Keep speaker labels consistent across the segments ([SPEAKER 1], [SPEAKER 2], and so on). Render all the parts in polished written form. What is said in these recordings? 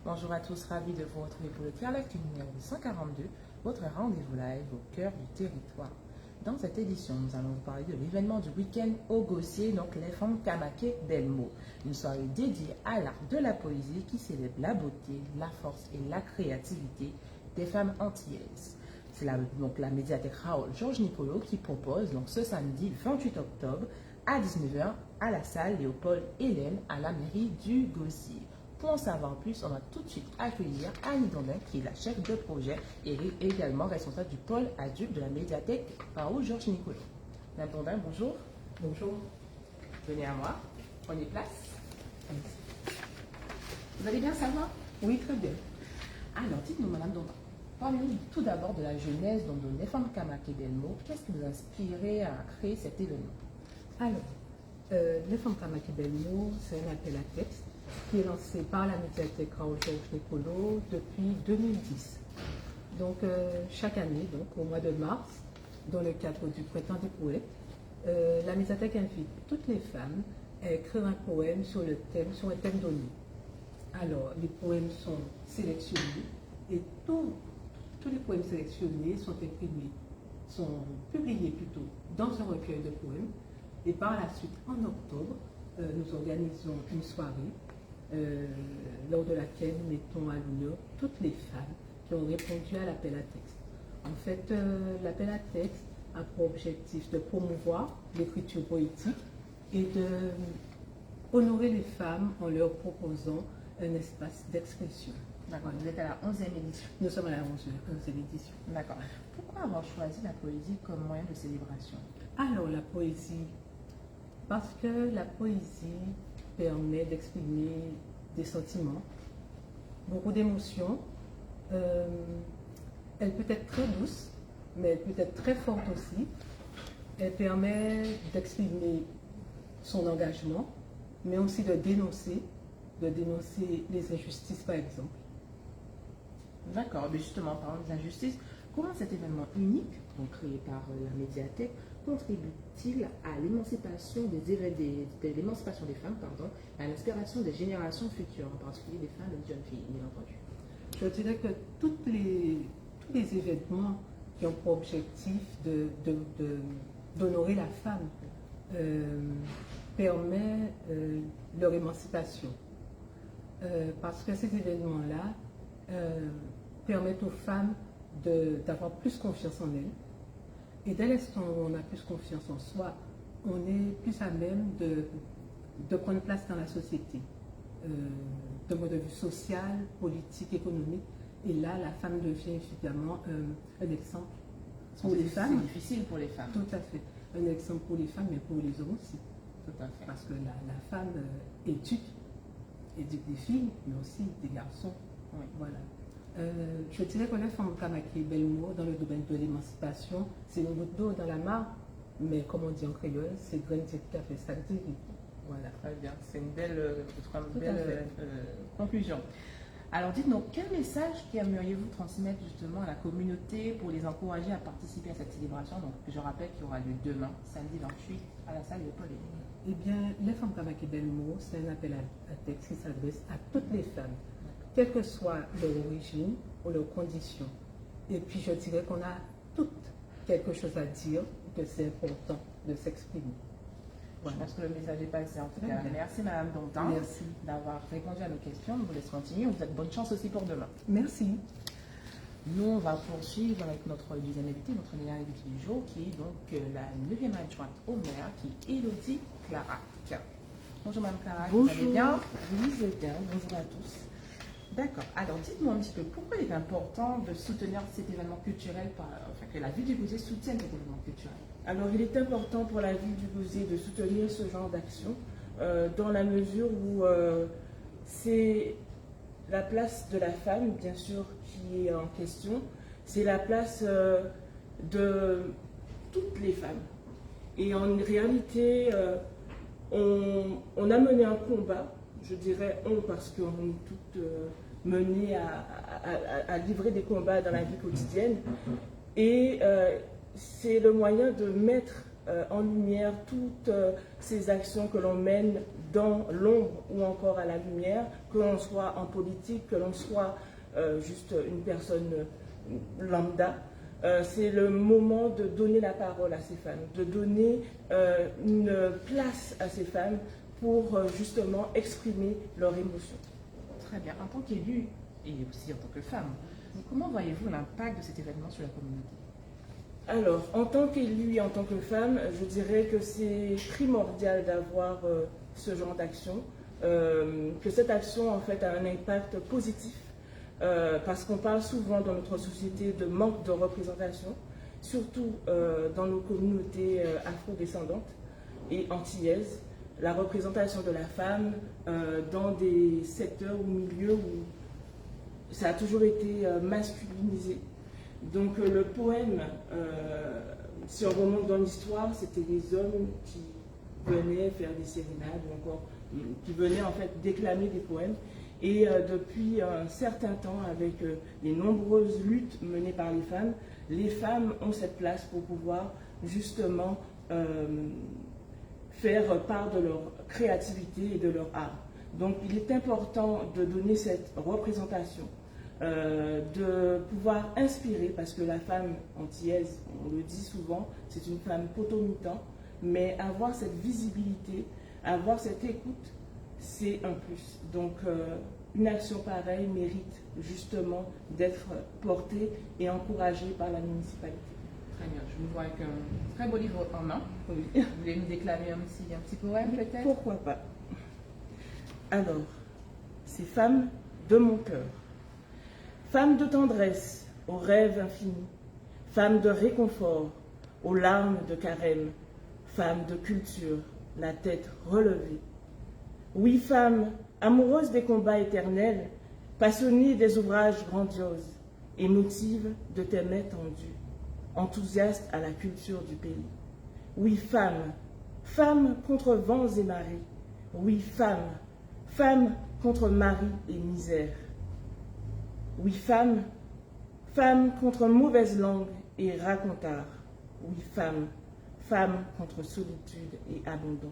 [SPEAKER 1] Bonjour à tous, ravi de vous retrouver pour le Clear L'actu numéro 142, votre rendez-vous live au cœur du territoire. Dans cette édition, nous allons vous parler de l'événement du week-end au Gossier, donc les femmes Kamaké Belmo. Une soirée dédiée à l'art de la poésie qui célèbre la beauté, la force et la créativité des femmes antillaises. C'est la médiathèque Raoul Georges Nicolo qui propose donc ce samedi 28 octobre à 19h à la salle Léopold Hélène à la mairie du Gossier. Pour en savoir plus, on va tout de suite accueillir Annie Dondin, qui est la chef de projet et également responsable du pôle adulte de la médiathèque Raoul Georges Nicolo. Madame Dondin, bonjour.
[SPEAKER 2] Bonjour.
[SPEAKER 1] Venez à moi. Prenez place. Vous allez bien, ça va?
[SPEAKER 2] Oui, très bien.
[SPEAKER 1] Alors, dites-nous, Madame Dondin, parlez-nous tout d'abord de la genèse de les femmes Kamaké Belmo. Qu'est-ce qui vous a inspiré à créer cet événement?
[SPEAKER 2] Alors, les femmes Kamaké Belmo, c'est un appel à texte qui est lancé par la médiathèque Raoul Georges Nicolo depuis 2010. Donc, chaque année, donc, au mois de mars, dans le cadre du Printemps des poètes, la médiathèque invite toutes les femmes à écrire un poème sur un thème donné. Alors, les poèmes sont sélectionnés et tous les poèmes sélectionnés sont imprimés, sont publiés plutôt dans un recueil de poèmes. Et par la suite, en octobre, nous organisons une soirée lors de laquelle nous mettons à l'honneur toutes les femmes qui ont répondu à l'appel à texte. En fait, l'appel à texte a pour objectif de promouvoir l'écriture poétique et de honorer les femmes en leur proposant un espace d'expression.
[SPEAKER 1] D'accord, vous êtes à la 11e édition.
[SPEAKER 2] Nous sommes à la 11e édition.
[SPEAKER 1] D'accord. Pourquoi avoir choisi la poésie comme moyen de célébration?
[SPEAKER 2] Alors, la poésie, parce que la poésie permet d'exprimer des sentiments, beaucoup d'émotions. Elle peut être très douce, mais elle peut être très forte aussi. Elle permet d'exprimer son engagement, mais aussi de dénoncer les injustices, par exemple.
[SPEAKER 1] D'accord, mais justement, parlant des injustices, comment cet événement unique, donc créé par la médiathèque, contribue-t-il à l'émancipation l'émancipation des femmes, à l'inspiration des générations futures, en particulier des femmes et des jeunes filles, bien entendu?
[SPEAKER 2] Je dirais que tous les événements qui ont pour objectif d'honorer la femme permettent leur émancipation. Parce que ces événements-là permettent aux femmes d'avoir plus confiance en elles. Et dès l'instant où on a plus confiance en soi, on est plus à même de prendre place dans la société, de point de vue social, politique, économique. Et là, la femme devient évidemment un exemple pour les femmes.
[SPEAKER 1] C'est difficile pour les femmes.
[SPEAKER 2] Tout à fait. Un exemple pour les femmes, mais pour les hommes aussi.
[SPEAKER 1] Tout à fait.
[SPEAKER 2] Parce que la femme éduque des filles, mais aussi des garçons.
[SPEAKER 1] Oui.
[SPEAKER 2] Voilà. Je dirais que les femmes Kamaké Belmo, dans le domaine de l'émancipation, c'est une goutte d'eau dans la mare, mais comme on dit en créole, c'est grain de café ça dit. Voilà.
[SPEAKER 1] Très bien, c'est une belle conclusion. Alors dites-nous, quel message aimeriez-vous transmettre justement à la communauté pour les encourager à participer à cette célébration? Donc je rappelle qu'il y aura lieu demain, samedi 28, à la salle Léopold Hélène.
[SPEAKER 2] Eh bien, les femmes Kamaké Belmo, c'est un appel à texte qui s'adresse à toutes les femmes, quelle que soit leur origine ou leurs conditions. Et puis je dirais qu'on a toutes quelque chose à dire, que c'est important de s'exprimer.
[SPEAKER 1] Voilà. Je pense que le message est passé en tout cas. Merci Madame Dondin d'avoir répondu à nos questions. Nous vous laissons continuer. On vous souhaite bonne chance aussi pour demain.
[SPEAKER 2] Merci.
[SPEAKER 1] Nous, on va poursuivre avec notre deuxième invité, notre dernière invitée du jour, qui est donc la 9e adjointe au maire, qui est Élodie Clarac. Bonjour Madame Clarac, vous allez bien?
[SPEAKER 3] Oui, je vais bien. Bonjour à tous.
[SPEAKER 1] D'accord. Alors, dites-moi un petit peu, pourquoi il est important de soutenir cet événement culturel, que la ville du Gossier soutienne cet événement culturel?
[SPEAKER 3] Alors, il est important pour la ville du Gossier de soutenir ce genre d'action, dans la mesure où c'est la place de la femme, bien sûr, qui est en question. C'est la place de toutes les femmes. Et en réalité, on a mené un combat, je dirais on, parce qu'on est toutes menées à livrer des combats dans la vie quotidienne. Et c'est le moyen de mettre en lumière toutes ces actions que l'on mène dans l'ombre ou encore à la lumière, que l'on soit en politique, que l'on soit juste une personne lambda. C'est le moment de donner la parole à ces femmes, de donner une place à ces femmes pour justement exprimer leurs émotions.
[SPEAKER 1] Très bien. En tant qu'élu et aussi en tant que femme, comment voyez-vous l'impact de cet événement sur la communauté?
[SPEAKER 3] Alors, en tant qu'élue et en tant que femme, je dirais que c'est primordial d'avoir ce genre d'action, que cette action en fait a un impact positif, parce qu'on parle souvent dans notre société de manque de représentation, surtout dans nos communautés afro-descendantes et antillaises, la représentation de la femme dans des secteurs ou milieux où ça a toujours été masculinisé. Donc le poème, si on remonte dans l'histoire, c'était les hommes qui venaient faire des sérénades ou encore qui venaient en fait déclamer des poèmes. Et depuis un certain temps, avec les nombreuses luttes menées par les femmes ont cette place pour pouvoir justement faire part de leur créativité et de leur art. Donc il est important de donner cette représentation, de pouvoir inspirer, parce que la femme antillaise, on le dit souvent, c'est une femme potomitan, mais avoir cette visibilité, avoir cette écoute, c'est un plus. Donc une action pareille mérite justement d'être portée et encouragée par la municipalité.
[SPEAKER 1] Très bien, je vous vois avec un très beau livre en main.
[SPEAKER 3] Oui.
[SPEAKER 1] Vous voulez nous déclamer un petit poème peut-être?
[SPEAKER 3] Pourquoi pas. Alors, ces femmes de mon cœur, femmes de tendresse aux rêves infinis, femmes de réconfort aux larmes de carême, femmes de culture, la tête relevée. Oui, femmes amoureuses des combats éternels, passionnées des ouvrages grandioses, émotives de tes mains tendues, enthousiastes à la culture du pays. Oui, femmes, femmes contre vents et marées. Oui, femmes, femmes contre mari et misère. Oui, femmes, femmes contre mauvaise langue et racontard. Oui, femmes, femmes contre solitude et abandon.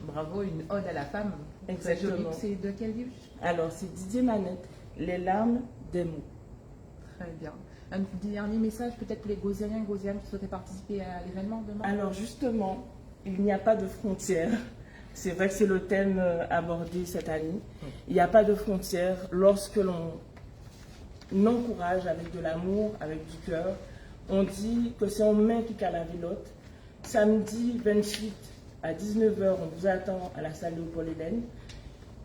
[SPEAKER 1] Bravo, une ode à la femme.
[SPEAKER 3] Exactement.
[SPEAKER 1] C'est de quel livre?
[SPEAKER 3] Alors, c'est Didier Manette, Les larmes des mots.
[SPEAKER 1] Très bien. Un dernier message peut-être pour les Gauziens et Gauziennes qui souhaitaient participer à l'événement demain?
[SPEAKER 3] Alors justement, il n'y a pas de frontières. C'est vrai que c'est le thème abordé cette année. Il n'y a pas de frontières lorsque l'on encourage avec de l'amour, avec du cœur. On dit que c'est en main qui cale la vilotte. Samedi 28 à 19h, on vous attend à la salle Léopold-Hélène.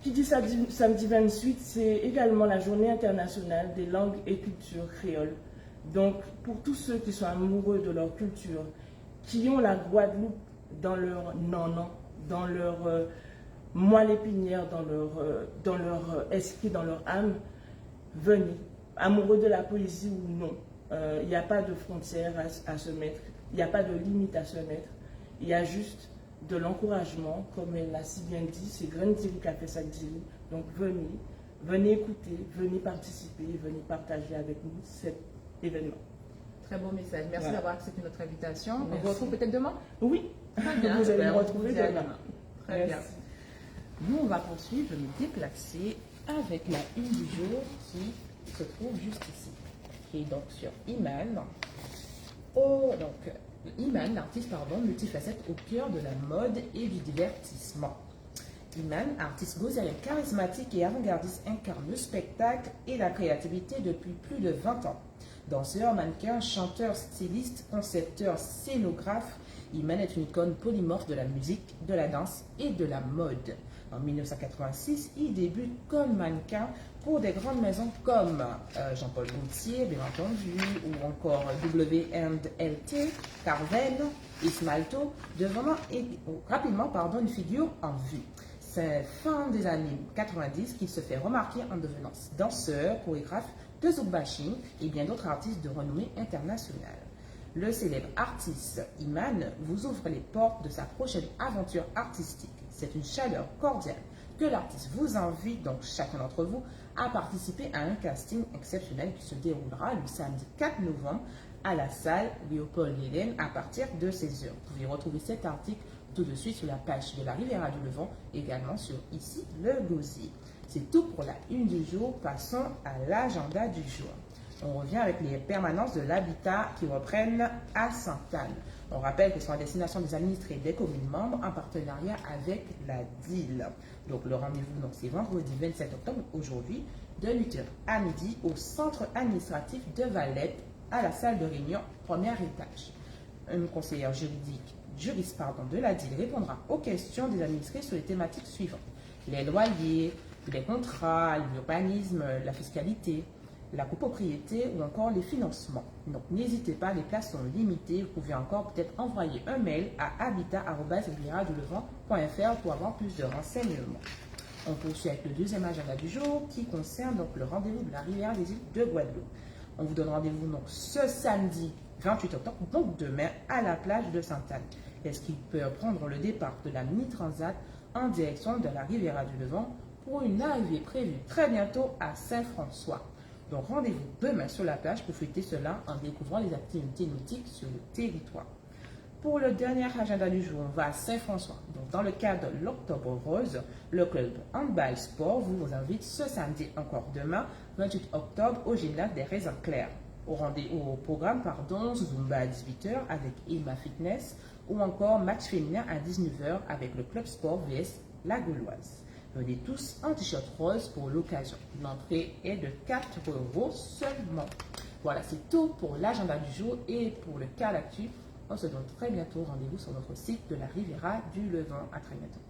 [SPEAKER 3] Qui dit samedi 28, c'est également la journée internationale des langues et cultures créoles. Donc, pour tous ceux qui sont amoureux de leur culture, qui ont la Guadeloupe dans leur nanan, dans leur moelle épinière, dans leur esprit, dans leur âme, venez. Amoureux de la poésie ou non, il n'y a pas de frontières à se mettre, il n'y a pas de limite à se mettre. Il y a juste de l'encouragement, comme elle l'a si bien dit, c'est Grandiri qui a fait ça. Donc venez écouter, venez participer, venez partager avec nous cet événement.
[SPEAKER 1] Très bon message. Merci
[SPEAKER 3] Voilà.
[SPEAKER 1] d'avoir accepté notre invitation.
[SPEAKER 3] Merci.
[SPEAKER 1] On vous retrouve peut-être demain?
[SPEAKER 3] Oui,
[SPEAKER 1] Très bien.
[SPEAKER 3] vous allez me
[SPEAKER 1] On
[SPEAKER 3] retrouver
[SPEAKER 1] vous dit à
[SPEAKER 3] demain.
[SPEAKER 1] Très bien.
[SPEAKER 3] Merci.
[SPEAKER 1] Nous, on va poursuivre. Je vais me déplacer avec la une du jour qui se trouve juste ici, qui est donc sur Iman. Donc, Iman, l'artiste multifacette au cœur de la mode et du divertissement. Iman, artiste gauzienne charismatique et avant-gardiste, incarne le spectacle et la créativité depuis plus de 20 ans. Danseur, mannequin, chanteur, styliste, concepteur, scénographe, Iman est une icône polymorphe de la musique, de la danse et de la mode. En 1986, il débute comme mannequin pour des grandes maisons comme Jean-Paul Gaultier, bien entendu, ou encore W&LT, Carvel, Ismalto, devenant rapidement une figure en vue. C'est fin des années 90 qu'il se fait remarquer en devenant danseur, chorégraphe de zouk bashing et bien d'autres artistes de renommée internationale. Le célèbre artiste Iman vous ouvre les portes de sa prochaine aventure artistique. C'est une chaleur cordiale que l'artiste vous invite, donc chacun d'entre vous, à participer à un casting exceptionnel qui se déroulera le samedi 4 novembre à la salle Léopold Hélène à partir de 16h. Vous pouvez retrouver cet article tout de suite sur la page de la Riviera du Levant, également sur Ici le Gosier. C'est tout pour la une du jour. Passons à l'agenda du jour. On revient avec les permanences de l'habitat qui reprennent à Sainte-Anne. On rappelle que ce sont à destination des administrés des communes membres en partenariat avec la DIL. Donc le rendez-vous, c'est vendredi 27 octobre, aujourd'hui, de 8h à midi au centre administratif de Valette, à la salle de réunion, premier étage. Une conseillère juriste de la DIL répondra aux questions des administrés sur les thématiques suivantes: les loyers, les contrats, l'urbanisme, la fiscalité, la copropriété ou encore les financements. Donc n'hésitez pas, les places sont limitées. Vous pouvez encore peut-être envoyer un mail à habitat@riviera-du-levant.fr pour avoir plus de renseignements. On poursuit avec le deuxième agenda du jour qui concerne donc le rendez-vous de la Riviera des îles de Guadeloupe. On vous donne rendez-vous donc ce samedi 28 octobre, donc demain, à la plage de Sainte-Anne. Est-ce qu'il peut prendre le départ de la Mini Transat en direction de la Riviera du Levant pour une arrivée prévue très bientôt à Saint-François. Donc rendez-vous demain sur la plage pour fêter cela en découvrant les activités nautiques sur le territoire. Pour le dernier agenda du jour, on va à Saint-François. Donc dans le cadre de l'Octobre Rose, le club Handball Sport vous invite ce samedi, encore demain, 28 octobre, au gymnase des Raisins Clairs. Au programme, Zumba à 18h avec Ilma Fitness ou encore match féminin à 19h avec le club sport VS La Gauloise. Venez tous en t-shirt rose pour l'occasion. L'entrée est de 4 € seulement. Voilà, c'est tout pour l'agenda du jour et pour le cas d'actu. On se donne très bientôt rendez-vous sur notre site de la Riviera du Levant. À très bientôt.